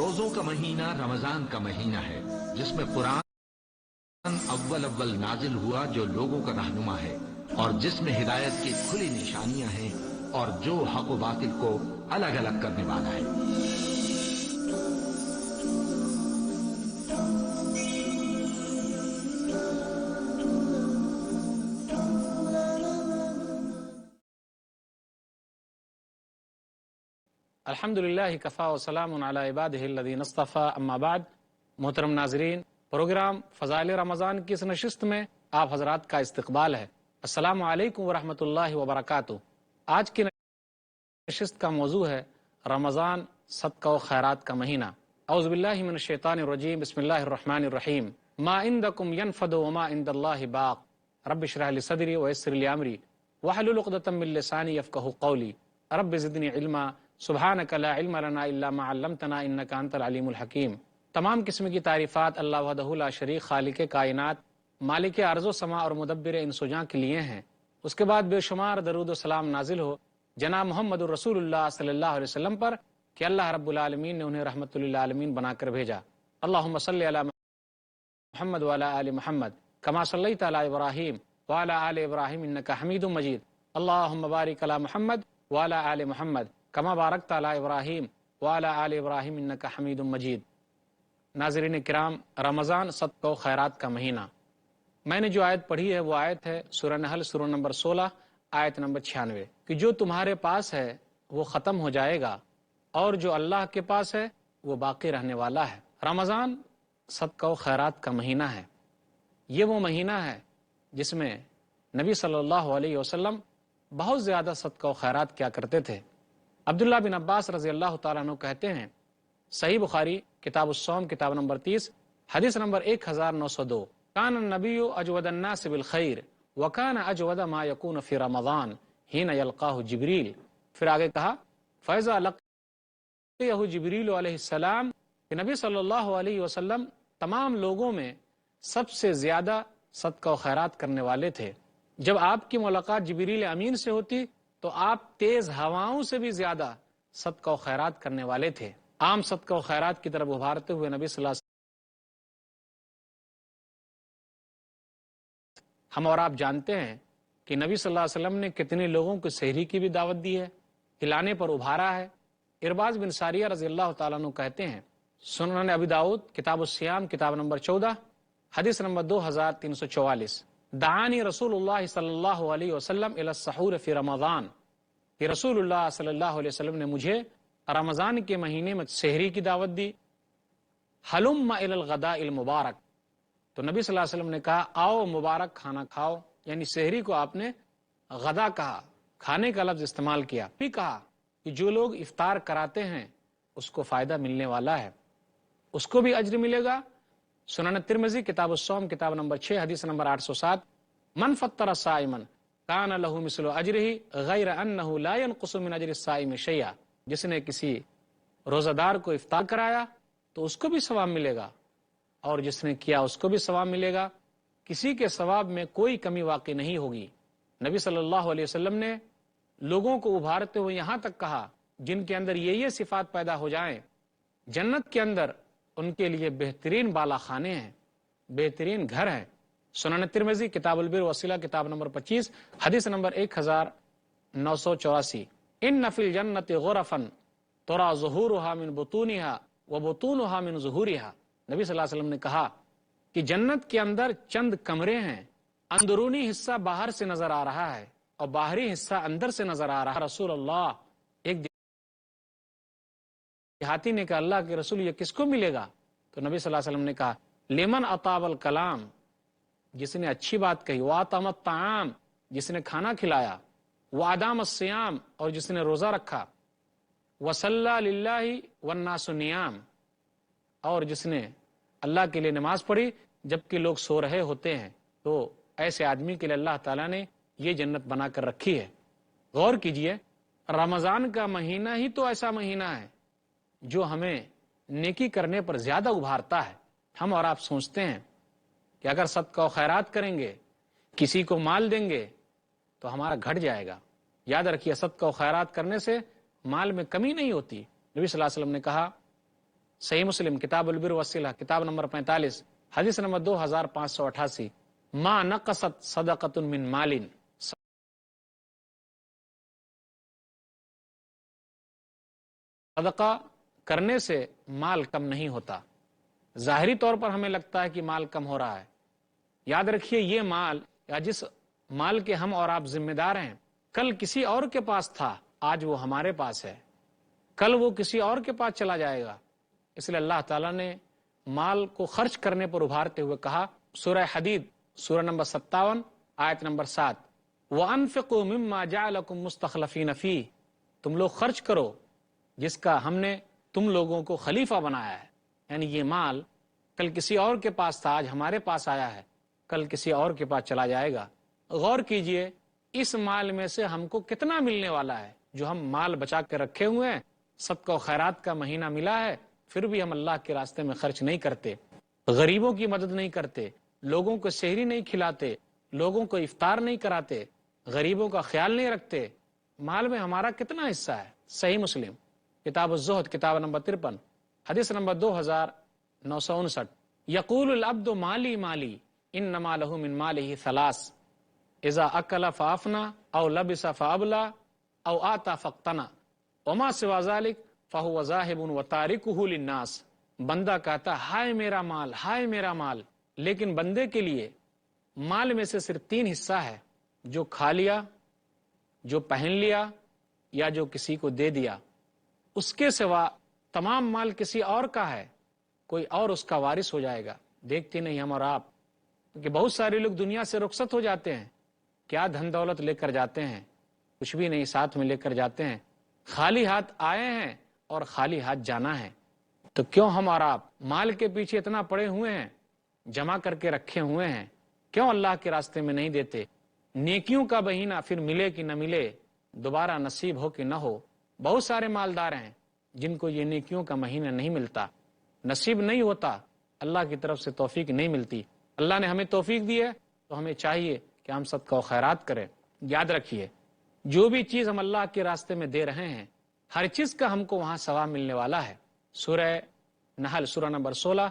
روزوں کا مہینہ رمضان کا مہینہ ہے، جس میں قرآن اول نازل ہوا جو لوگوں کا رہنما ہے، اور جس میں ہدایت کی کھلی نشانیاں ہیں، اور جو حق و باطل کو الگ الگ کرنے والا ہے۔ الحمدللہ کفا وسلام علی عبادہ الذین اصطفیٰ، اما بعد۔ محترم ناظرین، پروگرام فضائل رمضان کی اس نشست میں آپ حضرات کا استقبال ہے۔ السلام علیکم ورحمۃ اللہ وبرکاتہ۔ آج کی نشست کا موضوع ہے رمضان، صدقہ و خیرات کا مہینہ۔ اعوذ باللہ من الشیطان الرجیم، بسم اللہ الرحمن الرحیم۔ ما عندکم ینفد وما عند اللہ باق، رب اشرح لی صدری ویسر لی امری واحلل عقدۃ من لسانی یفقہوا قولی، رب زدنی علما سبحانک لا علم لنا الا ما علمتنا انک انت العلیم الحکیم۔ تمام قسم کی تعریفات اللہ وحدہ لا شریک، خالق کائنات، مالک ارض و سما اور مدبر انس و جاں کے لیے ہیں۔ اس کے بعد بے شمار درود و سلام نازل ہو جناب محمد الرسول اللہ صلی اللہ علیہ وسلم پر کہ اللہ رب العالمین نے انہیں رحمت للعالمین بنا کر بھیجا۔ اللہم صلی علی محمد وعلی آل محمد کما صلیت علی ابراہیم وعلی آل ابراہیم انک حمید مجید۔ اللہم بارک علی محمد وعلی آل محمد کما بارکت علی ابراہیم وعلی آل ابراہیم انک حمید مجید۔ ناظرین کرام، رمضان صدقہ و خیرات کا مہینہ، میں نے جو آیت پڑھی ہے وہ آیت ہے سورہ نحل، سورہ نمبر 16، آیت نمبر 96، کہ جو تمہارے پاس ہے وہ ختم ہو جائے گا اور جو اللہ کے پاس ہے وہ باقی رہنے والا ہے۔ رمضان صدقہ و خیرات کا مہینہ ہے۔ یہ وہ مہینہ ہے جس میں نبی صلی اللہ علیہ وسلم بہت زیادہ صدقہ و خیرات کیا کرتے تھے۔ عبداللہ بن عباس رضی اللہ تعالیٰ عنہ کہتے ہیں، صحیح بخاری کتاب الصوم کتاب نمبر 30 حدیث نمبر 1902، کان النبی اجود الناس بالخیر وکان اجود ما یکون فی رمضان حین یلقاہ جبریل۔ پھر آگے کہا فیضا لقیہ جبریل علیہ السلام، کہ نبی صلی اللہ علیہ وسلم تمام لوگوں میں سب سے زیادہ صدقہ و خیرات کرنے والے تھے۔ جب آپ کی ملاقات جبریل امین سے ہوتی تو آپ تیز ہواؤں سے بھی زیادہ صدقہ و خیرات کرنے والے تھے۔ عام صدقہ و خیرات کی طرف ابھارتے ہوئے نبی صلی اللہ علیہ وسلم، ہم اور آپ جانتے ہیں کہ نبی صلی اللہ علیہ وسلم نے کتنے لوگوں کو سحری کی بھی دعوت دی ہے، کھلانے پر ابھارا ہے۔ ارباز بن ساریہ رضی اللہ تعالیٰ عنہ کہتے ہیں، سنن ابی داؤد کتاب الصیام کتاب نمبر 14 حدیث نمبر 2344، دعانی رسول اللہ صلی اللہ علیہ وسلم الی السحور فی رمضان، کہ رسول اللہ صلی اللہ علیہ وسلم نے مجھے رمضان کے مہینے میں سحری کی دعوت دی۔ حلم الی الغداء المبارک، تو نبی صلی اللہ علیہ وسلم نے کہا آؤ مبارک کھانا کھاؤ، یعنی سحری کو آپ نے غدا کہا، کھانے کا لفظ استعمال کیا۔ بھی کہا کہ جو لوگ افطار کراتے ہیں اس کو فائدہ ملنے والا ہے، اس کو بھی اجر ملے گا۔ سنن ترمذی کتاب الصوم کتاب نمبر 6 حدیث نمبر 807، من فطر صائما کان لہ مثل اجرہ غیر انہ لا ینقص من اجر الصائم شیئا، جس نے کسی روزہ دار کو افطار کرایا تو اس کو بھی ثواب ملے گا، اور جس نے کیا اس کو بھی ثواب ملے گا، کسی کے ثواب میں کوئی کمی واقع نہیں ہوگی۔ نبی صلی اللہ علیہ وسلم نے لوگوں کو ابھارتے ہوئے یہاں تک کہا جن کے اندر یہ صفات پیدا ہو جائیں، جنت کے اندر ان کے لیے بہترین بالا خانے ہیں، بہترین گھر ہیں۔ سنن ترمذی کتاب البر والصلہ کتاب نمبر 25 حدیث نمبر 1984، ان فی الجنت غرفا ترى ظہورها من بطونها وبطونها من ظہورها، نبی صلی اللہ علیہ وسلم نے کہا کہ جنت کے اندر چند کمرے ہیں، اندرونی حصہ باہر سے نظر آ رہا ہے اور باہری حصہ اندر سے نظر آ رہا ہے۔ رسول اللہ، ایک دیہاتی نے کہا اللہ کے رسول یہ کس کو ملے گا؟ تو نبی صلی اللہ علیہ وسلم نے کہا لمن اطاب الکلام، جس نے اچھی بات کہی، واطعم الطعام، جس نے کھانا کھلایا، وادام الصیام، اور جس نے روزہ رکھا، وصلی للہ والناس نیام، اور جس نے اللہ کے لیے نماز پڑھی جبکہ لوگ سو رہے ہوتے ہیں، تو ایسے آدمی کے لیے اللہ تعالیٰ نے یہ جنت بنا کر رکھی ہے۔ غور کیجئے، رمضان کا مہینہ ہی تو ایسا مہینہ ہے جو ہمیں نیکی کرنے پر زیادہ ابھارتا ہے۔ ہم اور آپ سوچتے ہیں کہ اگر صدقہ و خیرات کریں گے، کسی کو مال دیں گے تو ہمارا گھٹ جائے گا۔ یاد رکھیے، صدقہ و خیرات کرنے سے مال میں کمی نہیں ہوتی۔ نبی صلی اللہ علیہ وسلم نے کہا صحیح مسلم کتاب البر والصلہ کتاب نمبر 45 حدیث نمبر 2588، ما نقصت صدقۃ من مال، صدقہ کرنے سے مال کم نہیں ہوتا۔ ظاہری طور پر ہمیں لگتا ہے کہ مال کم ہو رہا ہے، یاد رکھیے یہ مال یا جس مال کے ہم اور آپ ذمہ دار ہیں، کل کسی اور کے پاس تھا، آج وہ ہمارے پاس ہے، کل وہ کسی اور کے پاس چلا جائے گا۔ اس لیے اللہ تعالیٰ نے مال کو خرچ کرنے پر ابھارتے ہوئے کہا، سورہ حدید سورہ نمبر 57 آیت نمبر 7، وَأَنفِقُوا مِمَّا جَعَلَكُم مُسْتَخْلَفِينَ فِيهِ، تم لوگ خرچ کرو جس کا ہم نے تم لوگوں کو خلیفہ بنایا ہے، یعنی یہ مال کل کسی اور کے پاس تھا، آج ہمارے پاس آیا ہے، کل کسی اور کے پاس چلا جائے گا۔ غور کیجئے اس مال میں سے ہم کو کتنا ملنے والا ہے، جو ہم مال بچا کے رکھے ہوئے ہیں، صدقہ و خیرات کا مہینہ ملا ہے، پھر بھی ہم اللہ کے راستے میں خرچ نہیں کرتے، غریبوں کی مدد نہیں کرتے، لوگوں کو سحری نہیں کھلاتے، لوگوں کو افطار نہیں کراتے، غریبوں کا خیال نہیں رکھتے۔ مال میں ہمارا کتنا حصہ ہے؟ صحیح مسلم کتاب الزہد کتاب نمبر 53 حدیث نمبر 2959، یقول العبد مالی مالی انما له من ماله ثلاث، اذا اکل فافنا او لبس فابلا او آتا فقتنا وما سوا ذلك فهو ذاهب وتاركه للناس۔ بندہ کہتا ہائے میرا مال، ہائے میرا مال، لیکن بندے کے لیے مال میں سے صرف 3 حصہ ہے، جو کھا لیا، جو پہن لیا، یا جو کسی کو دے دیا، اس کے سوا تمام مال کسی اور کا ہے، کوئی اور اس کا وارث ہو جائے گا۔ دیکھتے نہیں ہم اور آپ کہ بہت سارے لوگ دنیا سے رخصت ہو جاتے ہیں، کیا دھن دولت لے کر جاتے ہیں، کچھ بھی نہیں ساتھ میں لے کر جاتے ہیں، خالی ہاتھ آئے ہیں اور خالی ہاتھ جانا ہے۔ تو کیوں ہم اور آپ مال کے پیچھے اتنا پڑے ہوئے ہیں، جمع کر کے رکھے ہوئے ہیں، کیوں اللہ کے راستے میں نہیں دیتے؟ نیکیوں کا بہینہ پھر ملے کہ نہ ملے، دوبارہ نصیب ہو کہ نہ ہو۔ بہت سارے مالدار ہیں جن کو یہ نیکیوں کا مہینہ نہیں ملتا، نصیب نہیں ہوتا، اللہ کی طرف سے توفیق نہیں ملتی۔ اللہ نے ہمیں توفیق دی ہے تو ہمیں چاہیے کہ ہم صدقہ و خیرات کریں۔ یاد رکھیے جو بھی چیز ہم اللہ کے راستے میں دے رہے ہیں، ہر چیز کا ہم کو وہاں ثواب ملنے والا ہے۔ سورہ نحل سورہ نمبر 16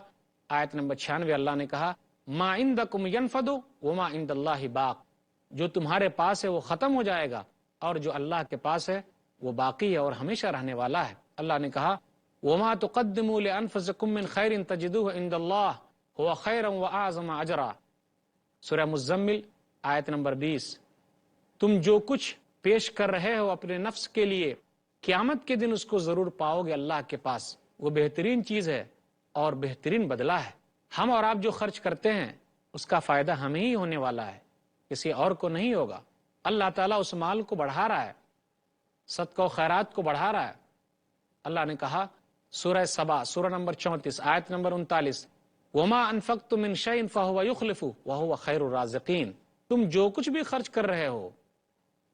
آیت نمبر 96 اللہ نے کہا، ما عندکم ینفد وما عند اللہ باق، جو تمہارے پاس ہے وہ ختم ہو جائے گا، اور جو اللہ کے پاس ہے وہ باقی ہے اور ہمیشہ رہنے والا ہے۔ اللہ نے کہا، وما تقدموا لانفسکم من خیر تجدوه عند اللہ هو خیرا واعظم اجرا، سورہ مزمل آیت نمبر 20، تم جو کچھ پیش کر رہے ہو اپنے نفس کے لیے، قیامت کے دن اس کو ضرور پاؤ گے اللہ کے پاس، وہ بہترین چیز ہے اور بہترین بدلہ ہے۔ ہم اور آپ جو خرچ کرتے ہیں اس کا فائدہ ہمیں ہی ہونے والا ہے، کسی اور کو نہیں ہوگا۔ اللہ تعالیٰ اس مال کو بڑھا رہا ہے، صدقہ و خیرات کو بڑھا رہا ہے۔ اللہ نے کہا سورہ سبا سورہ نمبر 34 آیت نمبر 39، وما انفقتم من شیء فهو یخلفہ وہو خیر الرازقین، تم جو کچھ بھی خرچ کر رہے ہو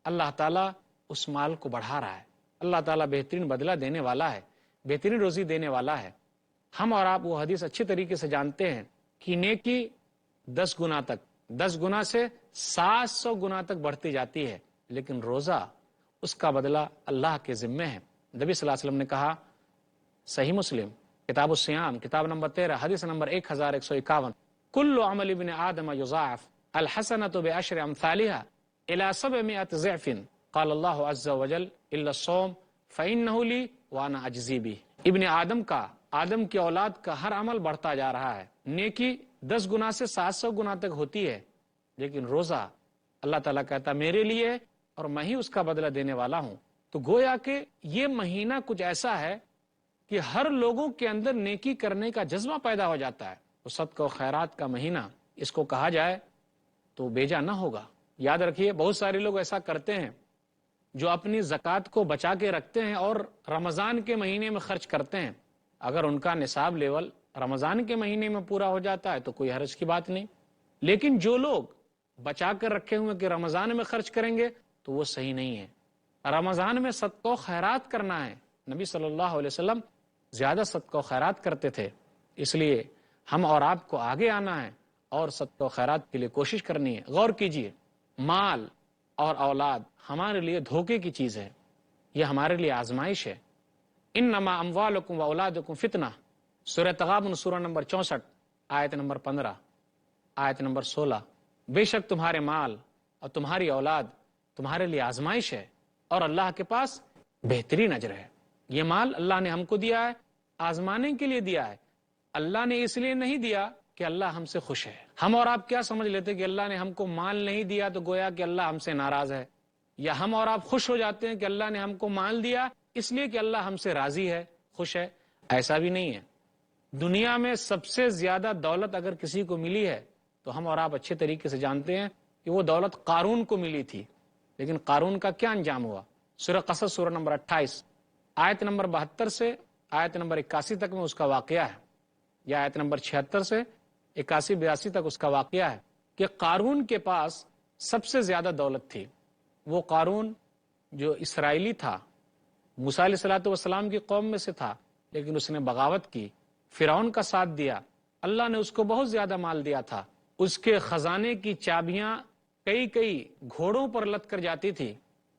اللہ تعالیٰ اس مال کو بڑھا رہا ہے، اللہ تعالیٰ بہترین بدلہ دینے والا ہے، بہترین روزی دینے والا ہے۔ ہم اور آپ وہ حدیث اچھی طریقے سے جانتے ہیں کہ نیکی 10 گنا تک، 10 گنا سے 700 گنا تک بڑھتی جاتی ہے، لیکن روزہ اس کا بدلہ اللہ کے ذمے ہے۔ نبی صلی اللہ علیہ وسلم نے کہا، صحیح مسلم کتاب الصیام کتاب نمبر 13 حدیث نمبر 1151، کل عمل ابن آدم یضاعف الحسنۃ بعشر امثالها الى 700 ضعف، قال اللہ عز وجل الا الصوم فانہ لی وانا اجزی بہ۔ ابن آدم کا، آدم کی اولاد کا ہر عمل بڑھتا جا رہا ہے، نیکی 10 گنا سے 700 گنا تک ہوتی ہے، لیکن روزہ اللہ تعالیٰ کہتا میرے لیے اور میں ہی اس کا بدلہ دینے والا ہوں۔ تو گویا کہ یہ مہینہ کچھ ایسا ہے کہ ہر لوگوں کے اندر نیکی کرنے کا جذبہ پیدا ہو جاتا ہے۔ تو صدقہ و خیرات کا مہینہ اس کو کہا جائے تو بیجا نہ ہوگا۔ یاد رکھیے بہت سارے لوگ ایسا کرتے ہیں جو اپنی زکوٰۃ کو بچا کے رکھتے ہیں اور رمضان کے مہینے میں خرچ کرتے ہیں، اگر ان کا نصاب لیول رمضان کے مہینے میں پورا ہو جاتا ہے تو کوئی حرج کی بات نہیں، لیکن جو لوگ بچا کر رکھے ہوئے کہ رمضان میں خرچ کریں گے تو وہ صحیح نہیں ہے۔ رمضان میں صدقہ و خیرات کرنا ہے، نبی صلی اللہ علیہ وسلم زیادہ صدقہ و خیرات کرتے تھے، اس لیے ہم اور آپ کو آگے آنا ہے اور صدقہ و خیرات کے لیے کوشش کرنی ہے۔ غور کیجئے، مال اور اولاد ہمارے لیے دھوکے کی چیز ہے، یہ ہمارے لیے آزمائش ہے۔ انما اموالکم واولادکم فتنہ، سورہ تغابن سورہ نمبر 64 آیت نمبر 15 آیت نمبر 16، بے شک تمہارے مال اور تمہاری اولاد تمہارے لیے آزمائش ہے اور اللہ کے پاس بہترین اجر ہے۔ یہ مال اللہ نے ہم کو دیا ہے، آزمانے کے لیے دیا ہے، اللہ نے اس لیے نہیں دیا کہ اللہ ہم سے خوش ہے۔ ہم اور آپ کیا سمجھ لیتے کہ اللہ نے ہم کو مال نہیں دیا تو گویا کہ اللہ ہم سے ناراض ہے، یا ہم اور آپ خوش ہو جاتے ہیں کہ اللہ نے ہم کو مال دیا اس لیے کہ اللہ ہم سے راضی ہے، خوش ہے۔ ایسا بھی نہیں ہے۔ دنیا میں سب سے زیادہ دولت اگر کسی کو ملی ہے تو ہم اور آپ اچھے طریقے سے جانتے ہیں کہ وہ دولت قارون کو ملی تھی، لیکن قارون کا کیا انجام ہوا؟ سورہ قصص سورہ نمبر 28 آیت نمبر 72 سے آیت نمبر 81 تک میں اس کا واقعہ ہے، یا آیت نمبر 76 سے 81-82 تک اس کا واقعہ ہے کہ قارون کے پاس سب سے زیادہ دولت تھی۔ وہ قارون جو اسرائیلی تھا، موسیٰ علیہ الصلوۃ والسلام کی قوم میں سے تھا، لیکن اس نے بغاوت کی، فرعون کا ساتھ دیا، اللہ نے اس کو بہت زیادہ مال دیا تھا، اس کے خزانے کی چابیاں کئی گھوڑوں پر لد کر جاتی تھی،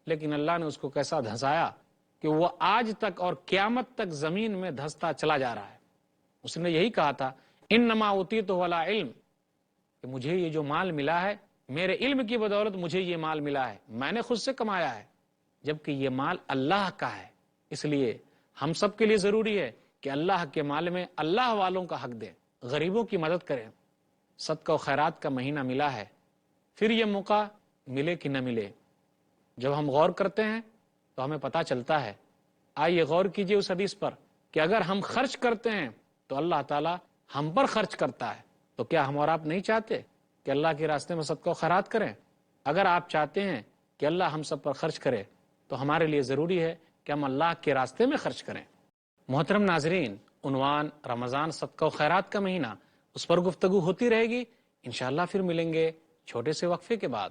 لیکن اللہ نے اس کو کیسا دھنسایا کہ وہ آج تک اور قیامت تک زمین میں دھستا چلا جا رہا ہے۔ اس نے یہی کہا تھا انما اوتیتہ علی علم، کہ مجھے یہ جو مال ملا ہے میرے علم کی بدولت مجھے یہ مال ملا ہے، میں نے خود سے کمایا ہے، جبکہ یہ مال اللہ کا ہے۔ اس لیے ہم سب کے لیے ضروری ہے کہ اللہ کے مال میں اللہ والوں کا حق دیں، غریبوں کی مدد کریں۔ صدقہ و خیرات کا مہینہ ملا ہے، پھر یہ موقع ملے کہ نہ ملے، جب ہم غور کرتے ہیں تو ہمیں پتہ چلتا ہے۔ آئیے غور کیجئے اس حدیث پر کہ اگر ہم خرچ کرتے ہیں تو اللہ تعالیٰ ہم پر خرچ کرتا ہے، تو کیا ہم اور آپ نہیں چاہتے کہ اللہ کے راستے میں صدقہ و خیرات کریں؟ اگر آپ چاہتے ہیں کہ اللہ ہم سب پر خرچ کرے تو ہمارے لیے ضروری ہے کہ ہم اللہ کے راستے میں خرچ کریں۔ محترم ناظرین، عنوان رمضان صدقہ و خیرات کا مہینہ، اس پر گفتگو ہوتی رہے گی، انشاءاللہ پھر ملیں گے چھوٹے سے وقفے کے بعد۔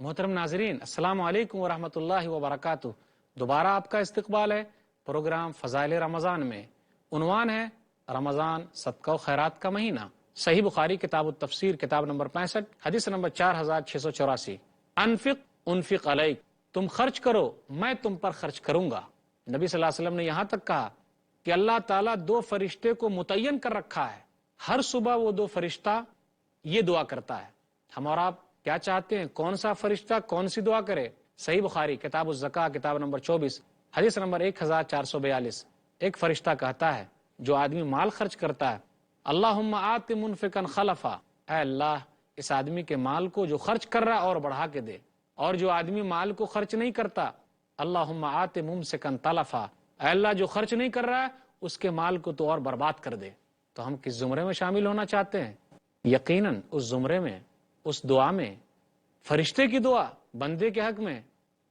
محترم ناظرین، السلام علیکم ورحمۃ اللہ وبرکاتہ۔ دوبارہ آپ کا استقبال ہے پروگرام فضائل رمضان میں۔ عنوان ہے رمضان صدقہ و خیرات کا مہینہ۔ صحیح بخاری کتاب التفسیر کتاب نمبر 65 حدیث نمبر 4684، انفق انفق علیک، تم خرچ کرو میں تم پر خرچ کروں گا۔ نبی صلی اللہ علیہ وسلم نے یہاں تک کہا کہ اللہ تعالیٰ 2 فرشتے کو متعین کر رکھا ہے، ہر صبح وہ 2 فرشتہ یہ دعا کرتا ہے۔ ہم اور آپ کیا چاہتے ہیں؟ کون سا فرشتہ کون سی دعا کرے؟ صحیح بخاری کتاب الزکاة کتاب نمبر 24 حدیث نمبر 1442، ایک فرشتہ کہتا ہے جو آدمی مال خرچ کرتا ہے، اللہم آت منفقا خلفا، اے اللہ اس آدمی کے مال کو جو خرچ کر رہا ہے اور بڑھا کے دے، اور جو آدمی مال کو خرچ نہیں کرتا، اللہم آت ممسکا تلفا، اے اللہ جو خرچ نہیں کر رہا ہے اس کے مال کو تو اور برباد کر دے۔ تو ہم کس زمرے میں شامل ہونا چاہتے ہیں؟ یقیناً اس زمرے میں، اس دعا میں، فرشتے کی دعا بندے کے حق میں۔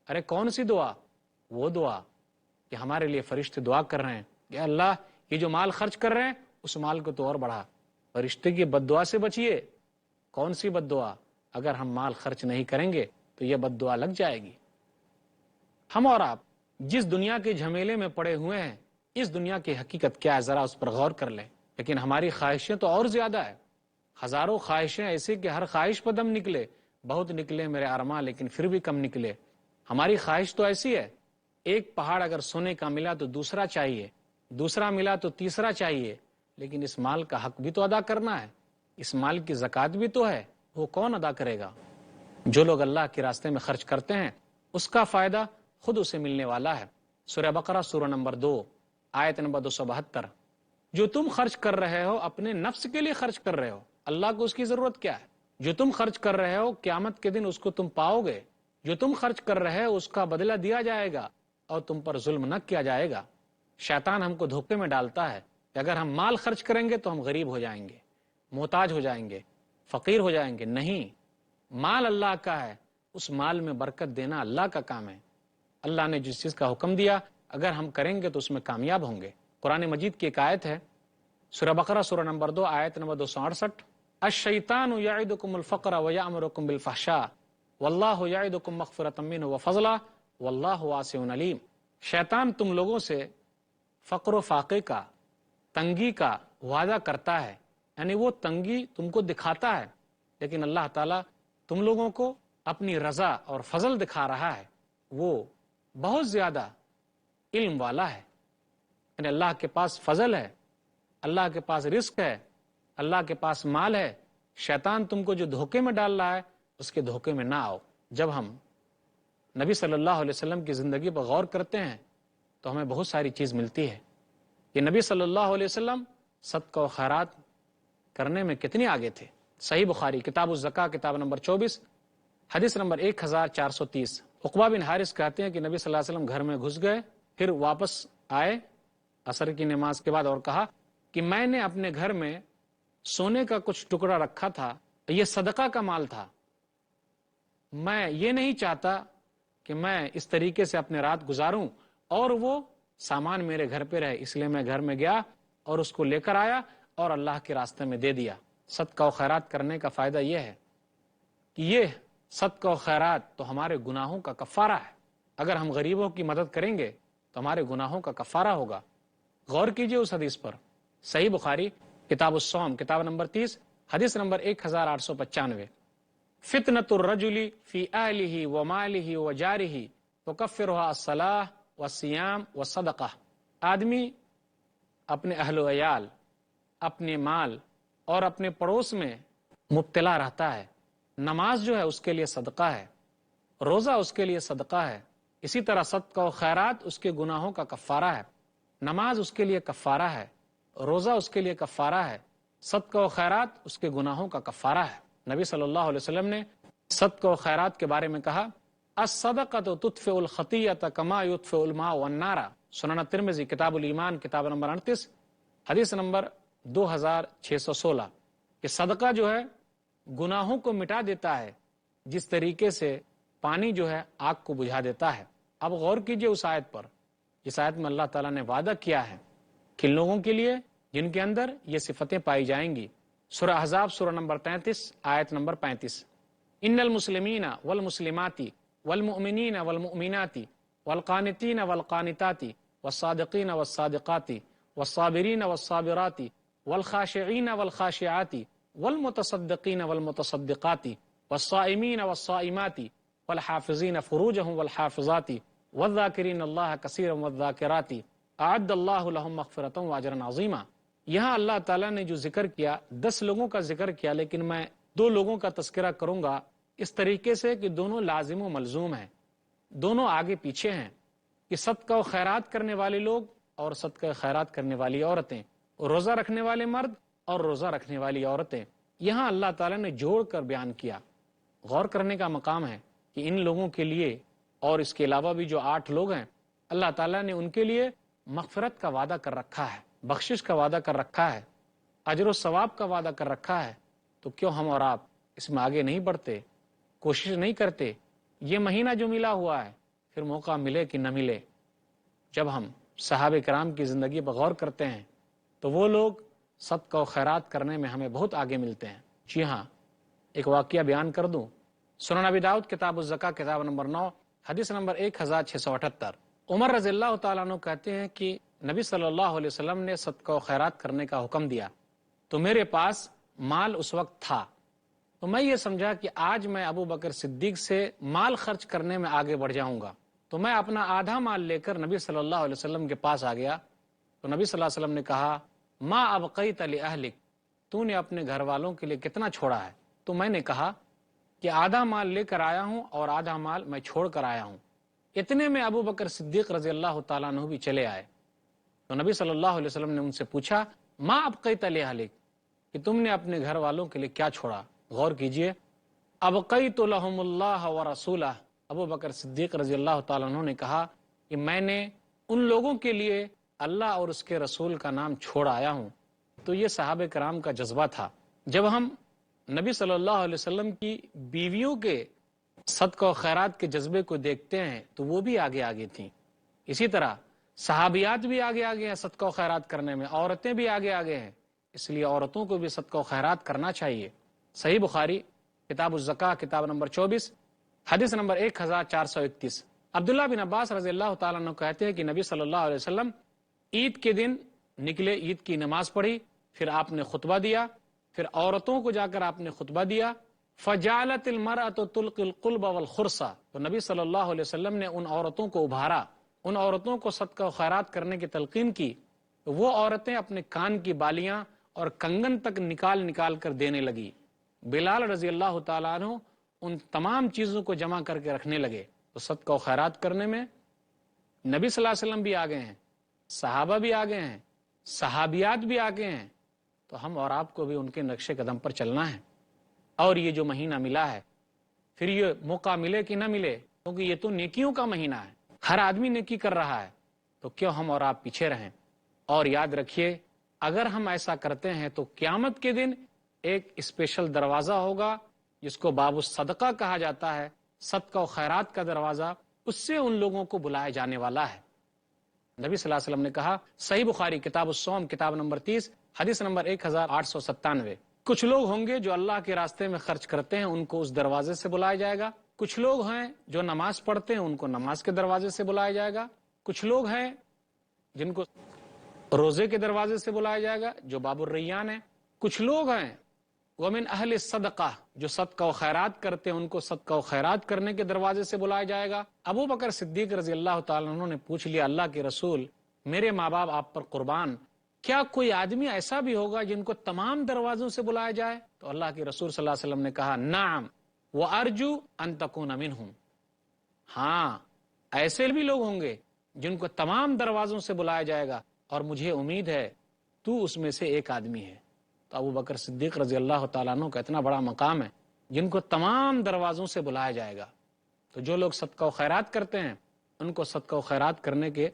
ارے کون سی دعا؟ وہ دعا کہ ہمارے لیے فرشتے دعا کر رہے ہیں کہ اللہ یہ جو مال خرچ کر رہے ہیں اس مال کو تو اور بڑھا۔ فرشتے کی بد دعا سے بچیے۔ کون سی بد دعا؟ اگر ہم مال خرچ نہیں کریں گے تو یہ بد دعا لگ جائے گی۔ ہم اور آپ جس دنیا کے جھمیلے میں پڑے ہوئے ہیں، اس دنیا کی حقیقت کیا ہے ذرا اس پر غور کر لیں۔ لیکن ہماری خواہشیں تو اور زیادہ ہے، ہزاروں خواہشیں ایسی کہ ہر خواہش پر دم نکلے، بہت نکلے میرے ارماں لیکن پھر بھی کم نکلے۔ ہماری خواہش تو ایسی ہے، ایک پہاڑ اگر سونے کا ملا تو دوسرا چاہیے، دوسرا ملا تو تیسرا چاہیے، لیکن اس مال کا حق بھی تو ادا کرنا ہے، اس مال کی زکوٰۃ بھی تو ہے، وہ کون ادا کرے گا؟ جو لوگ اللہ کے راستے میں خرچ کرتے ہیں اس کا فائدہ خود اسے ملنے والا ہے۔ سورہ بقرہ سورہ نمبر 2 آیت نمبر 272، جو تم خرچ کر رہے ہو اپنے نفس کے لیے خرچ کر رہے ہو، اللہ کو اس کی ضرورت کیا ہے؟ جو تم خرچ کر رہے ہو قیامت کے دن اس کو تم پاؤ گے، جو تم خرچ کر رہے ہو اس کا بدلہ دیا جائے گا اور تم پر ظلم نہ کیا جائے گا۔ شیطان ہم کو دھوکے میں ڈالتا ہے کہ اگر ہم مال خرچ کریں گے تو ہم غریب ہو جائیں گے، محتاج ہو جائیں گے، فقیر ہو جائیں گے۔ نہیں، مال اللہ کا ہے، اس مال میں برکت دینا اللہ کا کام ہے۔ اللہ نے جس چیز کا حکم دیا اگر ہم کریں گے تو اس میں کامیاب ہوں گے۔ قرآن مجید کی ایک آیت ہے، سورہ بقرہ سورہ نمبر 2 آیت نمبر 268، الشیطان یعدکم الفقر ویأمرکم بالفحشاء واللہ یعدکم مغفرۃ منہ وفضلا واللہ واسع علیم۔ شیطان تم لوگوں سے فقر و فاقے کا، تنگی کا وعدہ کرتا ہے، یعنی وہ تنگی تم کو دکھاتا ہے، لیکن اللہ تعالیٰ تم لوگوں کو اپنی رضا اور فضل دکھا رہا ہے وہ بہت زیادہ علم والا ہے، یعنی اللہ کے پاس فضل ہے، اللہ کے پاس رزق ہے، اللہ کے پاس مال ہے۔ شیطان تم کو جو دھوکے میں ڈال رہا ہے اس کے دھوکے میں نہ آؤ۔ جب ہم نبی صلی اللہ علیہ وسلم کی زندگی پر غور کرتے ہیں تو ہمیں بہت ساری چیز ملتی ہے کہ نبی صلی اللہ علیہ وسلم صدقہ و خیرات کرنے میں کتنے آگے تھے۔ صحیح بخاری کتاب الزکاہ کتاب نمبر 24 حدیث نمبر 1430، عقبہ بن حارث کہتے ہیں کہ نبی صلی اللہ علیہ وسلم گھر میں گھس گئے، پھر واپس آئے عصر کی نماز کے بعد اور کہا کہ میں نے اپنے گھر میں سونے کا کچھ ٹکڑا رکھا تھا، یہ صدقہ کا مال تھا، میں یہ نہیں چاہتا کہ میں اس طریقے سے اپنے رات گزاروں اور وہ سامان میرے گھر پہ رہے، اس لیے میں گھر میں گیا اور اس کو لے کر آیا اور اللہ کے راستے میں دے دیا۔ صدقہ و خیرات کرنے کا فائدہ یہ ہے کہ یہ صدقہ و خیرات تو ہمارے گناہوں کا کفارہ ہے۔ اگر ہم غریبوں کی مدد کریں گے تو ہمارے گناہوں کا کفارہ ہوگا۔ غور کیجئے اس حدیث پر، صحیح بخاری کتاب الصوم کتاب نمبر 30 حدیث نمبر 1895، فتنة الرجل فی اہلہ ومالہ وجارہ تکفرها الصلاۃ والصیام والصدقہ۔ آدمی اپنے اہل و عیال، اپنے مال اور اپنے پڑوس میں مبتلا رہتا ہے۔ نماز جو ہے اس کے لیے صدقہ ہے، روزہ اس کے لیے صدقہ ہے، اسی طرح صدقہ و خیرات اس کے گناہوں کا کفارہ ہے۔ نماز اس کے لیے کفارہ ہے، روزہ اس کے لیے کفارہ ہے، صدقہ و خیرات اس کے گناہوں کا کفارہ ہے۔ نبی صلی اللہ علیہ وسلم نے صدقہ و خیرات کے بارے میں کہا الصدقۃ تطفئ الخطیۃ کما یطفئ الماء النار، سنن ترمذی کتاب الایمان کتاب نمبر 38 حدیث نمبر 2616، کہ صدقہ جو ہے گناہوں کو مٹا دیتا ہے جس طریقے سے پانی جو ہے آگ کو بجھا دیتا ہے۔ اب غور کیجئے اس آیت پر، اس آیت میں اللہ تعالیٰ نے وعدہ کیا ہے کہ لوگوں کے لیے جن کے اندر یہ صفتیں پائی جائیں گی۔ سورہ احزاب سورہ نمبر 33 آیت نمبر 35، ان المسلمین والمسلمات والمؤمنین والمؤمنات والقانتین والقانتات والصادقین والصادقات والصابرین والصابرات والخاشعین والخاشعات والمتصدقین والمتصدقات والصائمین والصائمات والحافظین فروجهم والحافظات والذاکرین اللہ کثیرا والذاکرات اعد اللہ لهم مغفرۃ واجرا عظیما۔ یہاں اللہ تعالیٰ نے جو ذکر کیا 10 لوگوں کا ذکر کیا، لیکن میں 2 لوگوں کا تذکرہ کروں گا اس طریقے سے کہ دونوں لازم و ملزوم ہیں، دونوں آگے پیچھے ہیں، کہ صدقہ و خیرات کرنے والے لوگ اور صدقہ خیرات کرنے والی عورتیں، روزہ رکھنے والے مرد اور روزہ رکھنے والی عورتیں۔ یہاں اللہ تعالیٰ نے جوڑ کر بیان کیا۔ غور کرنے کا مقام ہے کہ ان لوگوں کے لیے اور اس کے علاوہ بھی جو 8 لوگ ہیں، اللہ تعالیٰ نے ان کے لیے مغفرت کا وعدہ کر رکھا ہے، بخشش کا وعدہ کر رکھا ہے، اجر و ثواب کا وعدہ کر رکھا ہے۔ تو کیوں ہم اور آپ اس میں آگے نہیں بڑھتے، کوشش نہیں کرتے؟ یہ مہینہ جو ملا ہوا ہے، پھر موقع ملے کہ نہ ملے۔ جب ہم صحابہ کرام کی زندگی پر غور کرتے ہیں تو وہ لوگ صدقہ و خیرات کرنے میں ہمیں بہت آگے ملتے ہیں۔ جی ہاں، ایک واقعہ بیان کر دوں، سنن ابی داؤد کتاب الزکاہ کتاب نمبر 9 حدیث نمبر 1678، عمر رضی اللہ تعالیٰ عنہ کہتے ہیں کہ نبی صلی اللہ علیہ وسلم نے صدقہ و خیرات کرنے کا حکم دیا تو میرے پاس مال اس وقت تھا، تو میں یہ سمجھا کہ آج میں ابو بکر صدیق سے مال خرچ کرنے میں آگے بڑھ جاؤں گا، تو میں اپنا آدھا مال لے کر نبی صلی اللہ علیہ وسلم کے پاس آ گیا۔ تو نبی صلی اللہ علیہ وسلم نے کہا ما ابقیت لأہلک، تو نے اپنے گھر والوں کے لیے کتنا چھوڑا ہے؟ تو میں نے کہا کہ آدھا مال لے کر آیا ہوں اور آدھا مال میں چھوڑ کر آیا ہوں۔ اتنے میں ابو بکر صدیق رضی اللہ تعالیٰ عنہ بھی چلے آئے۔ تو نبی صلی اللہ علیہ وسلم نے ان سے پوچھا ما ابقیت لأہلک، کہ تم نے اپنے گھر والوں کے لیے کیا چھوڑا؟ غور کیجئے، ابقیت لہم اللہ ورسولہ، ابو بکر صدیق رضی اللہ تعالیٰ عنہ نے کہا کہ میں نے ان لوگوں کے لیے اللہ اور اس کے رسول کا نام چھوڑ آیا ہوں۔ تو یہ صحابہ کرام کا جذبہ تھا۔ جب ہم نبی صلی اللہ علیہ وسلم کی بیویوں کے صدقہ و خیرات کے جذبے کو دیکھتے ہیں تو وہ بھی آگے آگے تھیں۔ اسی طرح صحابیات بھی آگے آگے ہیں صدقہ و خیرات کرنے میں، عورتیں بھی آگے آگے ہیں، اس لیے عورتوں کو بھی صدقہ و خیرات کرنا چاہیے۔ صحیح بخاری کتاب الزکاہ کتاب نمبر 24 حدیث نمبر 1431، عبداللہ بن عباس رضی اللہ تعالیٰ عنہ کہتے ہیں کہ نبی صلی اللہ علیہ وسلم عید کے دن نکلے، عید کی نماز پڑھی، پھر آپ نے خطبہ دیا، پھر عورتوں کو جا کر آپ نے خطبہ دیا، فجعلت المرأة تلقي القلب والخرصہ، تو نبی صلی اللہ علیہ وسلم نے ان عورتوں کو ابھارا، ان عورتوں کو صدقہ و خیرات کرنے کی تلقین کی. وہ عورتیں اپنے کان کی بالیاں اور کنگن تک نکال نکال کر دینے لگی. بلال رضی اللہ تعالیٰ عنہ ان تمام چیزوں کو جمع کر کے رکھنے لگے. تو صدقہ و خیرات کرنے میں نبی صلی اللہ علیہ وسلم بھی آگے ہیں، صحابہ بھی آگے ہیں، صحابیات بھی آگے ہیں. تو ہم اور آپ کو بھی ان کے نقش قدم پر چلنا ہے. اور یہ جو مہینہ ملا ہے، پھر یہ موقع ملے کہ نہ ملے، کیونکہ یہ تو نیکیوں کا مہینہ ہے، ہر آدمی نیکی کر رہا ہے، تو کیوں ہم اور آپ پیچھے رہیں. اور یاد رکھیے، اگر ہم ایسا کرتے ہیں تو قیامت کے دن ایک اسپیشل دروازہ ہوگا جس کو باب الصدقہ کہا جاتا ہے، صدقہ و خیرات کا دروازہ، اس سے ان لوگوں کو بلایا جانے والا ہے. نبی صلی اللہ علیہ وسلم نے کہا، صحیح بخاری کتاب الصوم کتاب نمبر 30 حدیث نمبر 1897، کچھ لوگ ہوں گے جو اللہ کے راستے میں خرچ کرتے ہیں، ان کو اس دروازے سے بلایا جائے گا. کچھ لوگ ہیں جو نماز پڑھتے ہیں، ان کو نماز کے دروازے سے بلایا جائے گا. کچھ لوگ ہیں جن کو روزے کے دروازے سے بلایا جائے گا، جو باب الریان ہے. کچھ لوگ ہیں ومن اہل صدقہ، جو صدقہ و خیرات کرتے ہیں، ان کو صدقہ و خیرات کرنے کے دروازے سے بلایا جائے گا. ابو بکر صدیق رضی اللہ تعالیٰ عنہ نے پوچھ لیا، اللہ کے رسول، میرے ماں باپ آپ پر قربان، کیا کوئی آدمی ایسا بھی ہوگا جن کو تمام دروازوں سے بلایا جائے؟ تو اللہ کے رسول صلی اللہ علیہ وسلم نے کہا، نعم وارجو ان تکون منہم، ہاں ایسے بھی لوگ ہوں گے جن کو تمام دروازوں سے بلایا جائے گا، اور مجھے امید ہے تو اس میں سے ایک آدمی ہے. تو ابو بکر صدیق رضی اللہ تعالیٰ عنہ کا اتنا بڑا مقام ہے جن کو تمام دروازوں سے بلایا جائے گا. تو جو لوگ صدقہ و خیرات کرتے ہیں، ان کو صدقہ و خیرات کرنے کے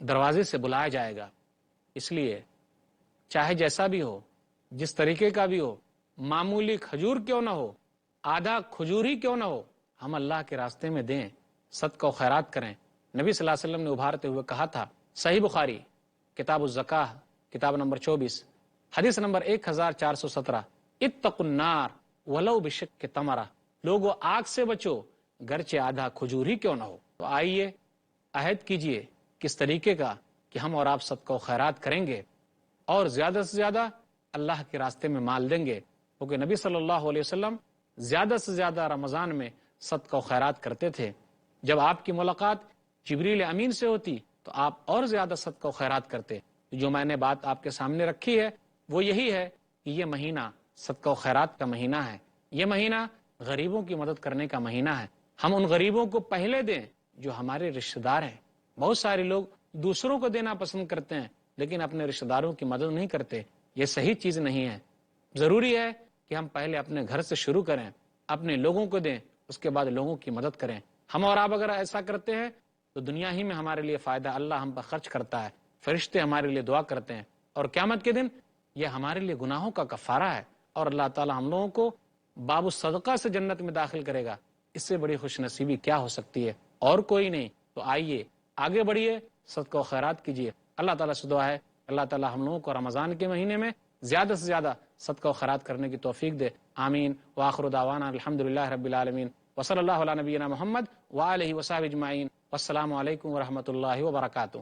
دروازے سے بلایا جائے گا. اس لیے چاہے جیسا بھی ہو، جس طریقے کا بھی ہو، معمولی کھجور کیوں نہ ہو، آدھا کھجور ہی کیوں نہ ہو، ہم اللہ کے راستے میں دیں، صدقہ و خیرات کریں. نبی صلی اللہ علیہ وسلم نے ابھارتے ہوئے کہا تھا، صحیح بخاری کتاب الزکاہ کتاب نمبر 24 حدیث نمبر 1417، اتقوا النار ولو بشق تمرہ، لوگو آگ سے بچو گرچہ آدھا کھجور ہی کیوں نہ ہو. تو آئیے عہد کیجئے کس طریقے کا کہ ہم اور آپ صدقہ و خیرات کریں گے اور زیادہ سے زیادہ اللہ کے راستے میں مال دیں گے، کیونکہ نبی صلی اللہ علیہ وسلم زیادہ سے زیادہ رمضان میں صدقہ و خیرات کرتے تھے. جب آپ کی ملاقات جبریل امین سے ہوتی تو آپ اور زیادہ صدقہ و خیرات کرتے. جو میں نے بات آپ کے سامنے رکھی ہے وہ یہی ہے کہ یہ مہینہ صدقہ و خیرات کا مہینہ ہے، یہ مہینہ غریبوں کی مدد کرنے کا مہینہ ہے. ہم ان غریبوں کو پہلے دیں جو ہمارے رشتہ دار ہیں. بہت سارے لوگ دوسروں کو دینا پسند کرتے ہیں لیکن اپنے رشتہ داروں کی مدد نہیں کرتے. یہ صحیح چیز نہیں ہے. ضروری ہے کہ ہم پہلے اپنے گھر سے شروع کریں، اپنے لوگوں کو دیں، اس کے بعد لوگوں کی مدد کریں. ہم اور آپ اگر ایسا کرتے ہیں تو دنیا ہی میں ہمارے لیے فائدہ، اللہ ہم پر خرچ کرتا ہے، فرشتے ہمارے لیے دعا کرتے ہیں، اور قیامت کے دن یہ ہمارے لیے گناہوں کا کفارہ ہے، اور اللہ تعالی ہم لوگوں کو باب الصدقہ سے جنت میں داخل کرے گا. اس سے بڑی خوش نصیبی کیا ہو سکتی ہے؟ اور کوئی نہیں. تو آئیے آگے بڑھیے، صدقہ و خیرات کیجیے. اللہ تعالیٰ سے دعا ہے اللہ تعالیٰ ہم لوگوں کو رمضان کے مہینے میں زیادہ سے زیادہ صدقہ و خیرات کرنے کی توفیق دے. آمین. وآخر دعوانا الحمدللہ رب العالمین، وصلی اللہ علی نبینا محمد وآلہ وصحبہ اجمعین. والسلام علیکم ورحمۃ اللہ وبرکاتہ.